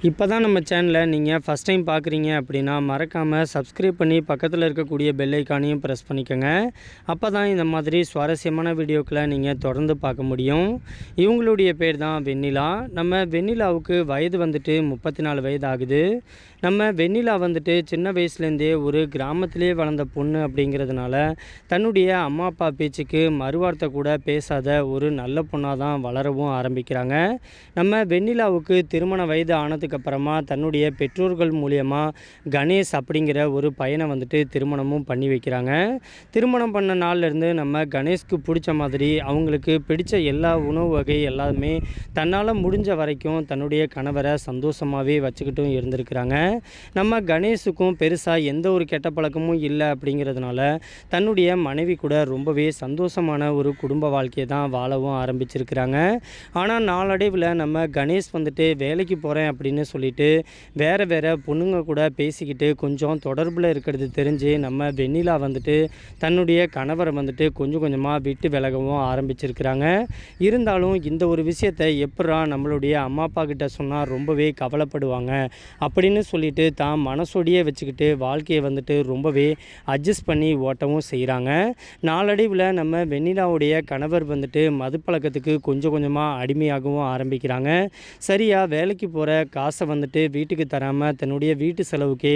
இப்போ தான் நம்ம சேனலை நீங்கள் ஃபஸ்ட் டைம் பார்க்குறீங்க அப்படின்னா மறக்காமல் சப்ஸ்கிரைப் பண்ணி பக்கத்தில் இருக்கக்கூடிய பெல் ஐக்கானையும் ப்ரெஸ் பண்ணிக்கோங்க. அப்போ தான் இந்த மாதிரி சுவாரஸ்யமான வீடியோக்களை நீங்கள் தொடர்ந்து பார்க்க முடியும். இவங்களுடைய பேர் தான் வெண்ணிலா. நம்ம வெண்ணிலாவுக்கு வயது வந்துட்டு 34 வயது ஆகுது. நம்ம வெண்ணிலா வந்துட்டு சின்ன வயசுலேருந்தே ஒரு கிராமத்திலே வளர்ந்த பொண்ணு அப்படிங்கிறதுனால தன்னுடைய அம்மா அப்பா பேச்சுக்கு மறுவார்த்தை கூட பேசாத ஒரு நல்ல பொண்ணாக தான் வளரவும் ஆரம்பிக்கிறாங்க. நம்ம வெண்ணிலாவுக்கு திருமண வயது ஆனதுக்கப்புறமா தன்னுடைய பெற்றோர்கள் மூலியமாக கணேஷ் அப்படிங்கிற ஒரு பையனை வந்துட்டு திருமணமும் பண்ணி வைக்கிறாங்க. திருமணம் பண்ண நாள்லேருந்து நம்ம கணேஷ்க்கு பிடிச்ச மாதிரி அவங்களுக்கு பிடிச்ச எல்லா உணவு வகை எல்லாமே தன்னால் முடிஞ்ச வரைக்கும் தன்னுடைய கணவரை சந்தோஷமாகவே வச்சுக்கிட்டும் இருந்திருக்கிறாங்க. நம்ம கணேஷுக்கும் பெருசாக எந்த ஒரு கெட்ட பழக்கமும் இல்லை அப்படிங்கிறதுனால தன்னுடைய மனைவி கூட ரொம்பவே சந்தோஷமான ஒரு குடும்ப வாழ்க்கையை தான் வாழவும் ஆரம்பிச்சிருக்கிறாங்க. ஆனால் நாளடைவில் நம்ம கணேஷ் வந்துட்டு வேலைக்கு போகிறேன் அப்படின்னு சொல்லிட்டு வேறு பொண்ணுங்க கூட பேசிக்கிட்டு கொஞ்சம் தொடர்பில் இருக்கிறது தெரிஞ்சு நம்ம வெண்ணிலா வந்துட்டு தன்னுடைய கணவரை வந்துட்டு கொஞ்சம் கொஞ்சமாக விட்டு விலகவும் ஆரம்பிச்சிருக்கிறாங்க. இருந்தாலும் இந்த ஒரு விஷயத்தை எப்படா நம்மளுடைய அம்மா அப்பா கிட்ட சொன்னால் ரொம்பவே கவலைப்படுவாங்க அப்படின்னு சொல்லிட்டு தான் மனசோடையே வச்சுக்கிட்டு வாழ்க்கையை வந்துட்டு ரொம்பவே அட்ஜஸ்ட் பண்ணி ஓட்டவும் செய்கிறாங்க. நாளடைவில் நம்ம வெண்ணிலாவுடைய கணவர் வந்துட்டு மது பழக்கத்துக்கு கொஞ்சம் கொஞ்சமாக அடிமையாகவும் ஆரம்பிக்கிறாங்க. சரியாக வேலைக்கு போகிற காசை வந்துட்டு வீட்டுக்கு தராமல் தன்னுடைய வீட்டு செலவுக்கே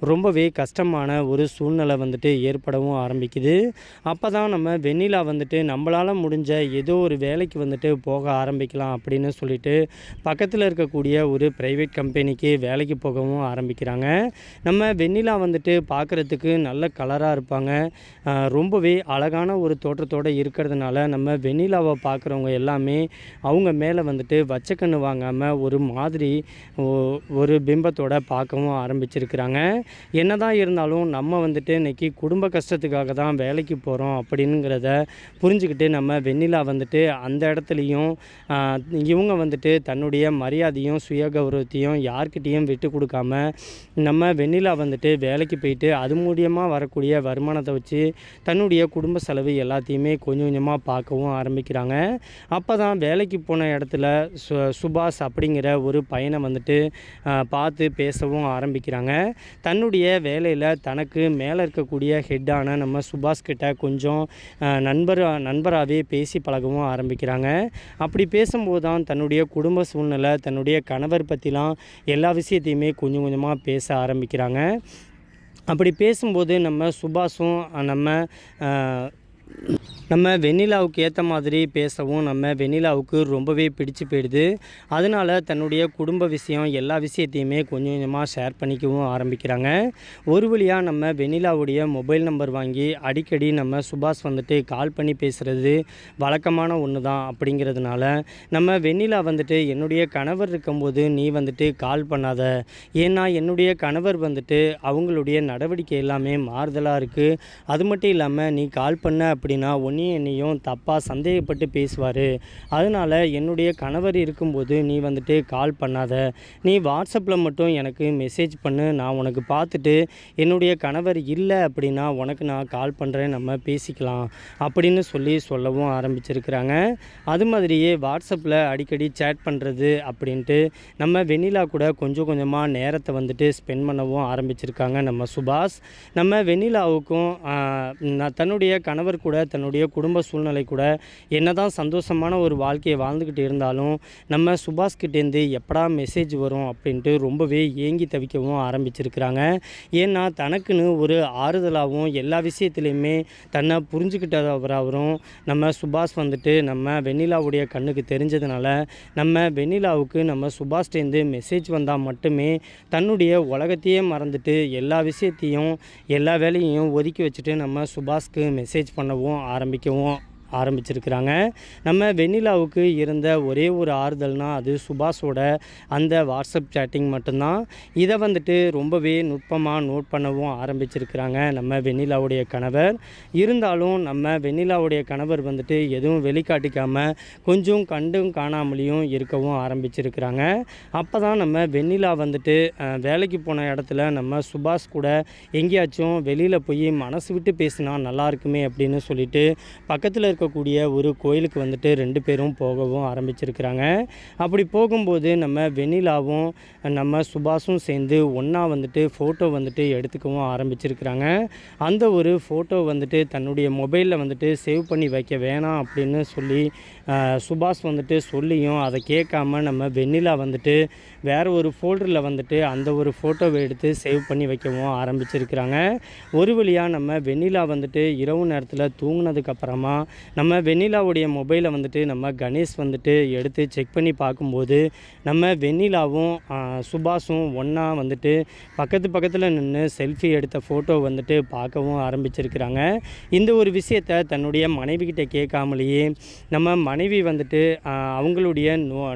ரொம்பவே கஷ்டமான ஒரு சூழ்நிலை வந்துட்டு ஏற்படவும் ஆரம்பிக்குது. அப்போ தான் நம்ம வெண்ணிலா வந்துட்டு நம்மளால் முடிஞ்ச ஏதோ ஒரு வேலைக்கு வந்துட்டு போக ஆரம்பிக்கலாம் அப்படின்னு சொல்லிட்டு பக்கத்தில் இருக்கக்கூடிய ஒரு ப்ரைவேட் கம்பெனிக்கு வேலைக்கு போகவும் ஆரம்பிக்கிறாங்க. நம்ம வெண்ணிலா வந்துட்டு பார்க்குறதுக்கு நல்ல கலராக இருப்பாங்க. ரொம்பவே அழகான ஒரு தோற்றத்தோடு இருக்கிறதுனால நம்ம வெண்ணிலாவை பார்க்குறவங்க எல்லாமே அவங்க மேலே வந்துட்டு வச்சக்கண்ணு வாங்காமல் ஒரு மாதிரி ஒரு பிம்பத்தோடு பார்க்கவும் ஆரம்பிச்சிருக்கிறாங்க. என்ன தான் இருந்தாலும் நம்ம வந்துட்டு இன்றைக்கி குடும்ப கஷ்டத்துக்காக தான் வேலைக்கு போகிறோம் அப்படிங்கிறத புரிஞ்சுக்கிட்டு நம்ம வெண்ணிலா வந்துட்டு அந்த இடத்துலையும் இவங்க வந்துட்டு தன்னுடைய மரியாதையும் சுய கௌரவத்தையும் யார்கிட்டையும் விட்டு கொடுக்காம நம்ம வெண்ணிலா வந்துட்டு வேலைக்கு போயிட்டு அது மூலியமாக வரக்கூடிய வருமானத்தை வச்சு தன்னுடைய குடும்ப செலவு எல்லாத்தையுமே கொஞ்சம் கொஞ்சமாக பார்க்கவும் ஆரம்பிக்கிறாங்க. அப்போ தான் வேலைக்கு போன இடத்துல சுபாஷ் அப்படிங்கிற ஒரு பையனை வந்துட்டு பார்த்து பேசவும் ஆரம்பிக்கிறாங்க. தன்னுடைய வேலையில் தனக்கு மேலே இருக்கக்கூடிய ஹெட்டான நம்ம சுபாஷ் கிட்ட கொஞ்சம் நண்பராகவே பேசி பழகவும் ஆரம்பிக்கிறாங்க. அப்படி பேசும்போது தான் தன்னுடைய குடும்ப சூழ்நிலை தன்னுடைய கணவர் பற்றிலாம் எல்லா விஷயத்தையுமே கொஞ்சம் கொஞ்சமாக பேச ஆரம்பிக்கிறாங்க. அப்படி பேசும்போது நம்ம சுபாஷும் நம்ம வெண்ணிலாவுக்கு ஏற்ற மாதிரி பேசவும் நம்ம வெண்ணிலாவுக்கு ரொம்பவே பிடிச்சு போயிடுது. அதனால் தன்னுடைய குடும்ப விஷயம் எல்லா விஷயத்தையுமே கொஞ்சம் கொஞ்சமாக ஷேர் பண்ணிக்கவும் ஆரம்பிக்கிறாங்க. ஒரு வழியாக நம்ம வெண்ணிலாவுடைய மொபைல் நம்பர் வாங்கி அடிக்கடி நம்ம சுபாஷ் வந்துட்டு கால் பண்ணி பேசுகிறது வழக்கமான ஒன்று தான் அப்படிங்கிறதுனால நம்ம வெண்ணிலா வந்துட்டு என்னுடைய கணவர் இருக்கும்போது நீ வந்துட்டு கால் பண்ணாத, ஏன்னா என்னுடைய கணவர் வந்துட்டு அவங்களுடைய நடவடிக்கை எல்லாமே மாறுதலாக இருக்குது. அது மட்டும் இல்லாமல் நீ கால் பண்ண அப்படின்னா என்னையும் தப்பாக சந்தேகப்பட்டு பேசுவார். அதனால் என்னுடைய கணவர் இருக்கும்போது நீ வந்துட்டு கால் பண்ணாத, நீ வாட்ஸ்அப்பில் மட்டும் எனக்கு மெசேஜ் பண்ணு, நான் உனக்கு பார்த்துட்டு என்னுடைய கணவர் இல்லை அப்படின்னா உனக்கு நான் கால் பண்ணுறேன், நம்ம பேசிக்கலாம் அப்படின்னு சொல்லவும் ஆரம்பிச்சிருக்கிறாங்க. அது மாதிரியே வாட்ஸ்அப்பில் அடிக்கடி சேட் பண்ணுறது அப்படின்ட்டு நம்ம வெண்ணிலா கூட கொஞ்சம் கொஞ்சமாக நேரத்தை வந்துட்டு ஸ்பெண்ட் பண்ணவும் ஆரம்பிச்சிருக்காங்க நம்ம சுபாஷ். நம்ம வெண்ணிலாவுக்கும் தன்னுடைய கணவர் கூட தன்னுடைய குடும்ப சூழ்நிலை கூட என்ன தான் சந்தோஷமான ஒரு வாழ்க்கையை வாழ்ந்துக்கிட்டு இருந்தாலும் நம்ம சுபாஷ்கிட்டேருந்து எப்படா மெசேஜ் வரும் அப்படின்ட்டு ரொம்பவே ஏங்கி தவிக்கவும் ஆரம்பிச்சிருக்கிறாங்க. ஏன்னா தனக்குன்னு ஒரு ஆறுதலாகவும் எல்லா விஷயத்துலையுமே தன்னை புரிஞ்சுக்கிட்டவராகவும் நம்ம சுபாஷ் வந்துட்டு நம்ம வெண்ணிலாவுடைய கண்ணுக்கு தெரிஞ்சதுனால நம்ம வெண்ணிலாவுக்கு நம்ம சுபாஷ்டேருந்து மெசேஜ் வந்தால் மட்டுமே தன்னுடைய உலகத்தையே மறந்துட்டு எல்லா விஷயத்தையும் எல்லா வேலையையும் ஒதுக்கி வச்சுட்டு நம்ம சுபாஷ்க்கு மெசேஜ் பண்ணவும் ஆரம்பிச்சிருக்கிறாங்க. நம்ம வெண்ணிலாவுக்கு இருந்த ஒரே ஒரு ஆறுதல்னால் அது சுபாஷோட அந்த வாட்ஸ்அப் சேட்டிங் மட்டும்தான். இதை வந்துட்டு ரொம்பவே நுட்பமாக நோட் பண்ணவும் ஆரம்பிச்சிருக்கிறாங்க நம்ம வெண்ணிலாவுடைய கணவர். இருந்தாலும் நம்ம வெண்ணிலாவுடைய கணவர் வந்துட்டு எதுவும் வெளிக்காட்டிக்காமல் கொஞ்சம் கண்டும் காணாமலேயும் இருக்கவும் ஆரம்பிச்சிருக்கிறாங்க. அப்போ தான் நம்ம வெண்ணிலா வந்துட்டு வேலைக்கு போன இடத்துல நம்ம சுபாஷ் கூட எங்கேயாச்சும் வெளியில் போய் மனசு விட்டு பேசினா நல்லா இருக்குமே அப்படின்னு சொல்லிட்டு பக்கத்தில் இருக்க இருக்கக்கூடிய ஒரு கோயிலுக்கு வந்துட்டு 2 பேரும் போகவும் ஆரம்பிச்சிருக்கிறாங்க. அப்படி போகும்போது நம்ம வெண்ணிலாவும் நம்ம சுபாஷும் சேர்ந்து ஒன்றா வந்துட்டு ஃபோட்டோ வந்துட்டு எடுத்துக்கவும் ஆரம்பிச்சிருக்கிறாங்க. அந்த ஒரு ஃபோட்டோ வந்துட்டு தன்னுடைய மொபைலில் வந்துட்டு சேவ் பண்ணி வைக்க வேணாம் அப்படின்னு சொல்லி சுபாஷ் வந்துட்டு சொல்லியும் அதை கேட்காம நம்ம வெண்ணிலா வந்துட்டு வேறு ஒரு ஃபோல்டரில் வந்துட்டு அந்த ஒரு ஃபோட்டோவை எடுத்து சேவ் பண்ணி வைக்கவும் ஆரம்பிச்சிருக்கிறாங்க. ஒரு வழியாக நம்ம வெண்ணிலா வந்துட்டு இரவு நேரத்தில் தூங்கினதுக்கப்புறமா நம்ம வெண்ணிலாவுடைய மொபைலை வந்துட்டு நம்ம கணேஷ் வந்துட்டு எடுத்து செக் பண்ணி பார்க்கும்போது நம்ம வெண்ணிலாவும் சுபாஷும் ஒன்றா வந்துட்டு பக்கத்தில் நின்று செல்ஃபி எடுத்த ஃபோட்டோ வந்துட்டு பார்க்கவும் ஆரம்பிச்சிருக்கிறாங்க. இந்த ஒரு விஷயத்தை தன்னுடைய மனைவிக்கிட்ட கேட்காமலேயே நம்ம மனைவி வந்துட்டு அவங்களுடைய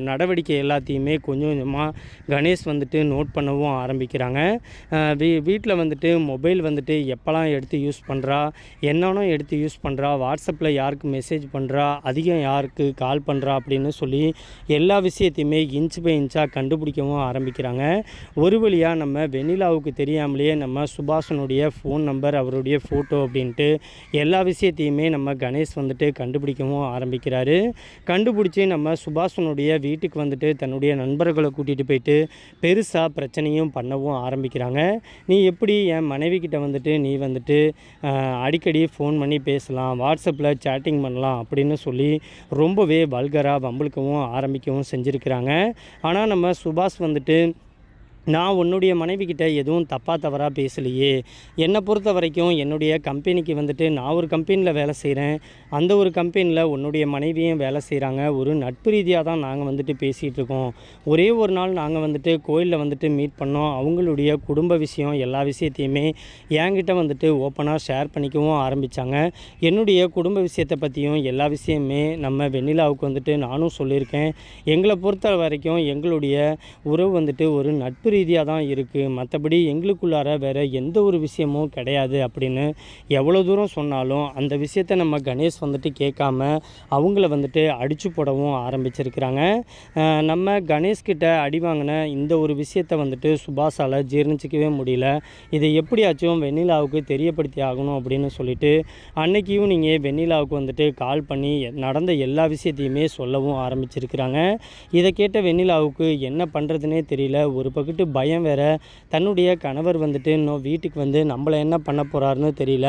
நடவடிக்கை எல்லாத்தையுமே கொஞ்சம் கொஞ்சமாக கணேஷ் வந்துட்டு நோட் பண்ணவும் ஆரம்பிக்கிறாங்க. வீட்டில் வந்துட்டு மொபைல் வந்துட்டு எப்போலாம் எடுத்து யூஸ் பண்ணுறா, என்னென்ன எடுத்து யூஸ் பண்ணுறா, வாட்ஸ்அப்பில் யாருக்கு மெசேஜ் பண்ணுறா, அதிகம் யாருக்கு கால் பண்ணுறா அப்படின்னு சொல்லி எல்லா விஷயத்தையுமே இன்ச் பை இன்ச்சாக கண்டுபிடிக்கவும் ஆரம்பிக்கிறாங்க. ஒரு வழியாக நம்ம வெண்ணிலாவுக்கு தெரியாமலேயே நம்ம சுபாஷனுடைய ஃபோன் நம்பர், அவருடைய ஃபோட்டோ அப்படின்ட்டு எல்லா விஷயத்தையுமே நம்ம கணேஷ் வந்துட்டு கண்டுபிடிக்கவும் ஆரம்பிக்கிறாரு. கண்டுபிடிச்சி நம்ம சுபாஷனுடைய வீட்டுக்கு வந்துட்டு தன்னுடைய நண்பர்களை கூட்டிகிட்டு போயிட்டு பெருசாக பிரச்சனையும் பண்ணவும் ஆரம்பிக்கிறாங்க. நீ எப்படி என் மனைவிக்கிட்ட வந்துட்டு நீ வந்துட்டு அடிக்கடி ஃபோன் பண்ணி பேசலாம், வாட்ஸ்அப்பில் சேட்டிங் பண்ணலாம் அப்படின்னு சொல்லி ரொம்பவே வல்கராக வம்பிழுக்கவும் ஆரம்பிக்கவும் செஞ்சுருக்கிறாங்க. ஆனால் நம்ம சுபாஷ் வந்துட்டு நான் உன்னுடைய மனைவிக்கிட்ட எதுவும் தவறாக பேசலையே, என்னை பொறுத்த வரைக்கும் என்னுடைய கம்பெனிக்கு வந்துட்டு நான் ஒரு கம்பெனியில் வேலை செய்கிறேன், அந்த ஒரு கம்பெனியில் உன்னுடைய மனைவியும் வேலை செய்கிறாங்க, ஒரு நட்பு ரீதியாக தான் நாங்கள் வந்துட்டு பேசிகிட்டு இருக்கோம். ஒரே ஒரு நாள் நாங்கள் வந்துட்டு கோயிலில் வந்துட்டு மீட் பண்ணோம், அவங்களுடைய குடும்ப விஷயம் எல்லா விஷயத்தையுமே என்கிட்ட வந்துட்டு ஓப்பனாக ஷேர் பண்ணிக்கவும் ஆரம்பித்தாங்க. என்னுடைய குடும்ப விஷயத்தை பற்றியும் எல்லா விஷயமே நம்ம வெண்ணிலாவுக்கு வந்துட்டு நானும் சொல்லியிருக்கேன். எங்களை பொறுத்த வரைக்கும் எங்களுடைய உறவு வந்துட்டு ஒரு நட்பு ரீதியாக தான் இருக்குது, மற்றபடி எங்களுக்குள்ளார வேறு எந்த ஒரு விஷயமும் கிடையாது அப்படின்னு எவ்வளோ தூரம் சொன்னாலும் அந்த விஷயத்தை நம்ம கணேஷ் வந்துட்டு கேட்காம அவங்கள வந்துட்டு அடித்து போடவும் ஆரம்பிச்சிருக்கிறாங்க. நம்ம கணேஷ்கிட்ட அடி வாங்கின இந்த ஒரு விஷயத்தை வந்துட்டு சுபாஷால் ஜீர்ணிச்சிக்கவே முடியல. இதை எப்படியாச்சும் வெண்ணிலாவுக்கு தெரியப்படுத்தி ஆகணும் அப்படின்னு சொல்லிட்டு அன்னைக்கும் நீங்கள் வெண்ணிலாவுக்கு வந்துட்டு கால் பண்ணி நடந்த எல்லா விஷயத்தையுமே சொல்லவும் ஆரம்பிச்சிருக்கிறாங்க. இதை கேட்ட வெண்ணிலாவுக்கு என்ன பண்ணுறதுனே தெரியல. ஒரு பக்கத்து பயம் வேற, தன்னுடைய கணவர் வந்துட்டு இன்னும் வீட்டுக்கு வந்து நம்மளை என்ன பண்ண போகிறாருன்னு தெரியல,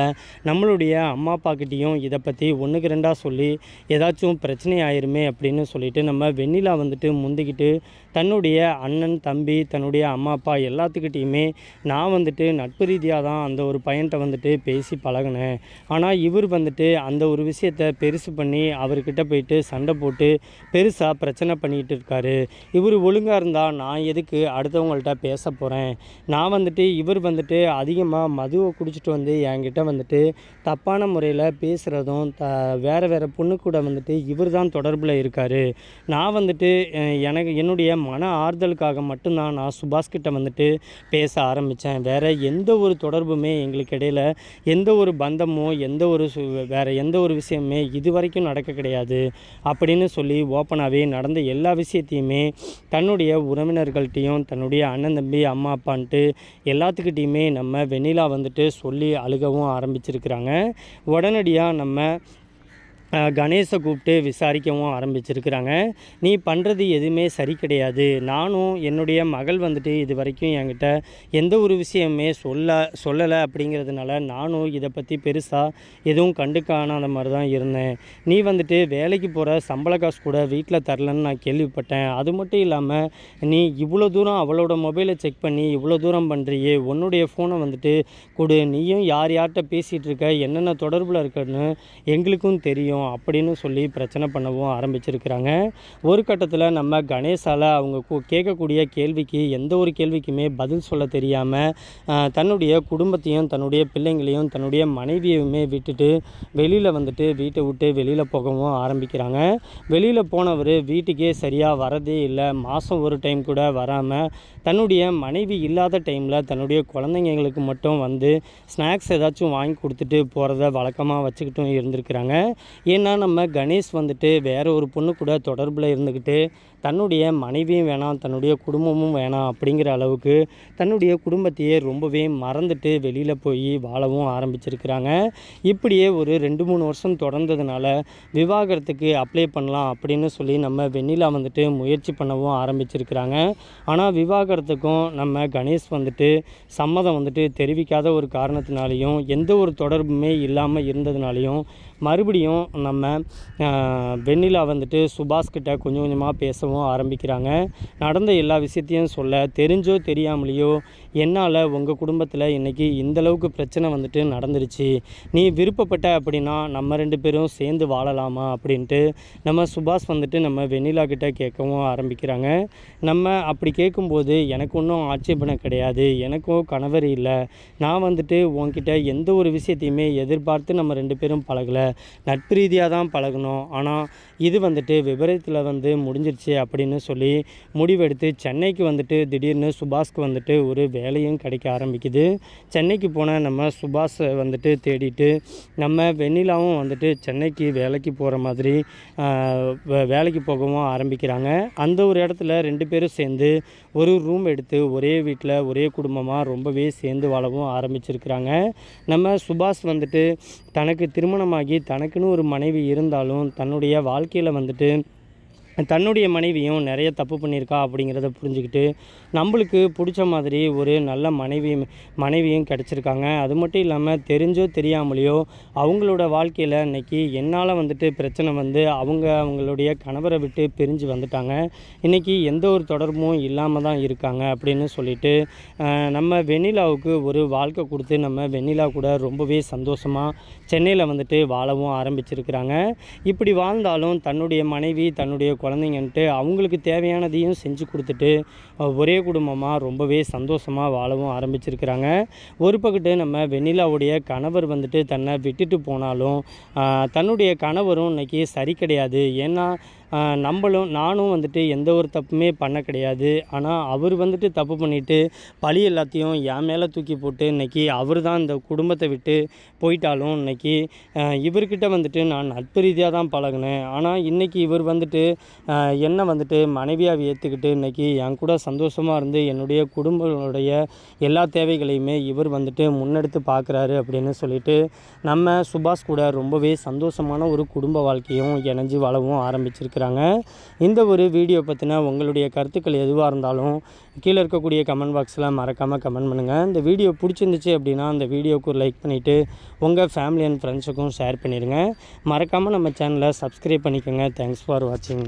நம்மளுடைய அம்மா அப்பாக்கிட்டேயும் இதை பற்றி 1க்கு 2 சொல்லி ஏதாச்சும் பிரச்சனை ஆயிருமே அப்படின்னு சொல்லிட்டு நம்ம வெண்ணிலா வந்துட்டு முந்திக்கிட்டு தன்னுடைய அண்ணன் தம்பி தன்னுடைய அம்மா அப்பா எல்லாத்துக்கிட்டேயுமே நான் வந்துட்டு நட்பு ரீதியாக தான் அந்த ஒரு பையன்கிட்ட வந்துட்டு பேசி பழகினேன், ஆனால் இவர் வந்துட்டு அந்த ஒரு விஷயத்தை பெருசு பண்ணி அவர்கிட்ட போயிட்டு சண்டை போட்டு பெருசாக பிரச்சனை பண்ணிக்கிட்டு இருக்காரு. இவர் ஒழுங்காக இருந்தால் நான் எதுக்கு அடுத்தவங்கள்ட்ட பேச போகிறேன், நான் வந்துட்டு இவர் வந்துட்டு அதிகமாக மதுவை குடிச்சிட்டு வந்து என்கிட்ட வந்துட்டு தப்பான முறையில் பேசுகிறதும் வேறு பொண்ணு கூட வந்துட்டு இவர் தான் தொடர்பில் இருக்கார், நான் வந்துட்டு என்னுடைய மன ஆறுதலுக்காக மட்டும்தான் நான் சுபாஷ்கிட்ட வந்துட்டு பேச ஆரம்பித்தேன், வேறு எந்த ஒரு தொடர்புமே எங்களுக்கு இடையில் எந்த ஒரு பந்தமோ வேறு எந்த ஒரு விஷயமே இது வரைக்கும் நடக்க கிடையாது அப்படின்னு சொல்லி ஓப்பனாகவே நடந்த எல்லா விஷயத்தையுமே தன்னுடைய உறவினர்கள்ட்டையும் தன்னுடைய அண்ணன் தம்பி அம்மா அப்பான்ட்டு எல்லாத்துக்கிட்டையுமே நம்ம வெண்ணிலா வந்துட்டு சொல்லி அழுகவும் ஆரம்பிச்சிருக்கிறாங்க. உடனடியாக நம்ம கணேஷை கூப்பிட்டு விசாரிக்கவும் ஆரம்பிச்சிருக்கிறாங்க. நீ பண்ணுறது எதுவுமே சரி கிடையாது, நானும் என்னுடைய மகள் வந்துட்டு இது வரைக்கும் என்கிட்ட எந்த ஒரு விஷயமே சொல்லலை அப்படிங்கிறதுனால நானும் இதை பற்றி பெருசாக எதுவும் கண்டுக்கானாத மாதிரி தான் இருந்தேன். நீ வந்துட்டு வேலைக்கு போகிற சம்பள காசு கூட வீட்டில் தரலன்னு நான் கேள்விப்பட்டேன், அது மட்டும் இல்லாமல் நீ இவ்வளோ தூரம் அவளோட மொபைலை செக் பண்ணி இவ்வளோ தூரம் பண்ணுறியே, உன்னுடைய ஃபோனை வந்துட்டு கொடு, நீயும் யார்கிட்ட பேசிகிட்டு இருக்க, என்னென்ன தொடர்பில் இருக்குன்னு எங்களுக்கும் தெரியும் அப்படின்னு சொல்லி பிரச்சனை பண்ணவும் ஆரம்பிச்சிருக்கிறாங்க. ஒரு கட்டத்தில் நம்ம கணேஷால் அவங்க கேட்கக்கூடிய கேள்விக்கு எந்த ஒரு கேள்விக்குமே பதில் சொல்ல தெரியாமல் தன்னுடைய குடும்பத்தையும் தன்னுடைய பிள்ளைங்களையும் தன்னுடைய மனைவியுமே விட்டுட்டு வெளியில் வந்துட்டு வீட்டை விட்டு வெளியில் போகவும் ஆரம்பிக்கிறாங்க. வெளியில் போனவர் வீட்டுக்கே சரியாக வரதே இல்லை, மாதம் ஒரு டைம் கூட வராமல் தன்னுடைய மனைவி இல்லாத டைமில் தன்னுடைய குழந்தைங்களுக்கு மட்டும் வந்து ஸ்நாக்ஸ் ஏதாச்சும் வாங்கி கொடுத்துட்டு போகிறத வழக்கமாக வச்சுக்கிட்டும் இருந்திருக்கிறாங்க. ஏன்னா நம்ம கணேஷ் வந்துட்டு வேறு ஒரு பொண்ணு கூட தொடர்பில் இருந்துக்கிட்டு தன்னுடைய மனைவியும் வேணாம், தன்னுடைய குடும்பமும் வேணாம் அப்படிங்கிற அளவுக்கு தன்னுடைய குடும்பத்தையே ரொம்பவே மறந்துட்டு வெளியில் போய் வாழவும் ஆரம்பிச்சிருக்கிறாங்க. இப்படியே ஒரு 2-3 வருஷம் தொடர்ந்ததுனால விவாகரத்துக்கு அப்ளை பண்ணலாம் அப்படின்னு சொல்லி நம்ம வெண்ணிலா வந்துட்டு முயற்சி பண்ணவும் ஆரம்பிச்சிருக்கிறாங்க. ஆனால் விவாகரத்துக்கும் நம்ம கணேஷ் வந்துட்டு சம்மதம் வந்துட்டு தெரிவிக்காத ஒரு காரணத்தினாலையும் எந்த ஒரு தொடர்புமே இல்லாமல் இருந்ததுனாலையும் மறுபடியும் நம்ம வெண்ணிலா வந்துட்டு சுபாஷ்கிட்ட கொஞ்சம் கொஞ்சமாக பேசவும் ஆரம்பிக்கிறாங்க. நடந்த எல்லா விஷயத்தையும் சொல்ல, தெரிஞ்சோ தெரியாமலேயோ என்னால் உங்கள் குடும்பத்தில் இன்றைக்கி இந்தளவுக்கு பிரச்சனை வந்துட்டு நடந்துருச்சு, நீ விருப்பப்பட்ட அப்படின்னா நம்ம 2 பேரும் சேர்ந்து வாழலாமா அப்படின்ட்டு நம்ம சுபாஷ் வந்துட்டு நம்ம வெண்ணிலா கிட்ட கேட்கவும் ஆரம்பிக்கிறாங்க. நம்ம அப்படி கேட்கும்போது எனக்கு ஒன்றும் ஆட்சேபனை கிடையாது, எனக்கும் கணவர் இல்லை, நான் வந்துட்டு உன்கிட்ட எந்த ஒரு விஷயத்தையுமே எதிர்பார்த்து நம்ம 2 பேரும் பழகலை, நட்பு ரீதியாக தான் பழகணும், ஆனால் இது வந்துட்டு விபரீதத்தில் வந்து முடிஞ்சிருச்சு அப்படின்னு சொல்லி முடிவெடுத்து சென்னைக்கு வந்துட்டு திடீர்னு சுபாஷ்க்கு வந்துட்டு ஒரு வேலையும் கிடைக்க ஆரம்பிக்குது. சென்னைக்கு போன நம்ம சுபாஷை வந்துட்டு தேடிட்டு நம்ம வெண்ணிலாவும் வந்துட்டு சென்னைக்கு வேலைக்கு போகிற மாதிரி வேலைக்கு போகவும் ஆரம்பிக்கிறாங்க. அந்த ஒரு இடத்துல 2 பேரும் சேர்ந்து ஒரு ரூம் எடுத்து ஒரே வீட்டில் ஒரே குடும்பமாக ரொம்பவே சேர்ந்து வாழவும் ஆரம்பிச்சிருக்கிறாங்க. நம்ம சுபாஷ் வந்துட்டு தனக்கு திருமணமாகி தனக்குன்னு ஒரு மனைவி இருந்தாலும் தன்னுடைய வாழ்க்கையில் வந்துட்டு தன்னுடைய மனைவியும் நிறைய தப்பு பண்ணியிருக்கா அப்படிங்கிறத புரிஞ்சுக்கிட்டு நம்மளுக்கு பிடிச்ச மாதிரி ஒரு நல்ல மனைவியும் கிடச்சிருக்காங்க. அது மட்டும் இல்லாமல் தெரிஞ்சோ தெரியாமலையோ அவங்களோட வாழ்க்கையில் இன்றைக்கி என்னால் வந்துட்டு பிரச்சனை வந்து அவங்களுடைய கணவரை விட்டு பிரிஞ்சு வந்துட்டாங்க, இன்றைக்கி எந்த ஒரு தொடர்பும் இல்லாமல் தான் இருக்காங்க அப்படின்னு சொல்லிட்டு நம்ம வெண்ணிலாவுக்கு ஒரு வாழ்க்கை கொடுத்து நம்ம வெண்ணிலா கூட ரொம்பவே சந்தோஷமாக சென்னையில் வந்துட்டு வாழவும் ஆரம்பிச்சிருக்கிறாங்க. இப்படி வாழ்ந்தாலும் தன்னுடைய மனைவி தன்னுடைய குழந்தைங்கன்ட்டு அவங்களுக்கு தேவையானதையும் செஞ்சு கொடுத்துட்டு ஒரே குடும்பமாக ரொம்பவே சந்தோஷமாக வாழவும் ஆரம்பிச்சிருக்கிறாங்க. ஒரு பக்கத்து நம்ம வெண்ணிலாவுடைய கணவர் வந்துட்டு தன்னை விட்டுட்டு போனாலும் தன்னுடைய கணவரும் இன்றைக்கி சரி கிடையாது. ஏன்னா நானும் வந்துட்டு எந்த ஒரு தப்புமே பண்ண கிடையாது, ஆனால் அவர் வந்துட்டு தப்பு பண்ணிவிட்டு பழி எல்லாத்தையும் என் மேலே தூக்கி போட்டு இன்றைக்கி அவர் தான் இந்த குடும்பத்தை விட்டு போயிட்டாலும் இன்றைக்கி இவர்கிட்ட வந்துட்டு நான் நட்பு ரீதியாக தான் பழகினேன், ஆனால் இன்றைக்கி இவர் வந்துட்டு என்னை வந்துட்டு மனைவியாக ஏற்றுக்கிட்டு இன்றைக்கி என் கூட சந்தோஷமாக இருந்து என்னுடைய குடும்பங்களுடைய எல்லா தேவைகளையுமே இவர் வந்துட்டு முன்னெடுத்து பார்க்குறாரு அப்படின்னு சொல்லிட்டு நம்ம சுபாஷ் கூட ரொம்பவே சந்தோஷமான ஒரு குடும்ப வாழ்க்கையும் இணைஞ்சு வாழவும் ஆரம்பிச்சிருக்கு. இந்த ஒரு வீடியோ பற்றின உங்களுடைய கருத்துக்கள் எதுவாக இருந்தாலும் கீழே இருக்கக்கூடிய கமெண்ட் பாக்ஸில் மறக்காமல் கமெண்ட் பண்ணுங்கள். இந்த வீடியோ பிடிச்சிருந்துச்சு அப்படின்னா அந்த வீடியோவுக்கு ஒரு லைக் பண்ணிவிட்டு உங்கள் ஃபேமிலி அண்ட் ஃப்ரெண்ட்ஸுக்கும் ஷேர் பண்ணிடுங்க. மறக்காமல் நம்ம சேனலை சப்ஸ்கிரைப் பண்ணிக்கோங்க. தேங்க்ஸ் ஃபார் வாட்சிங்.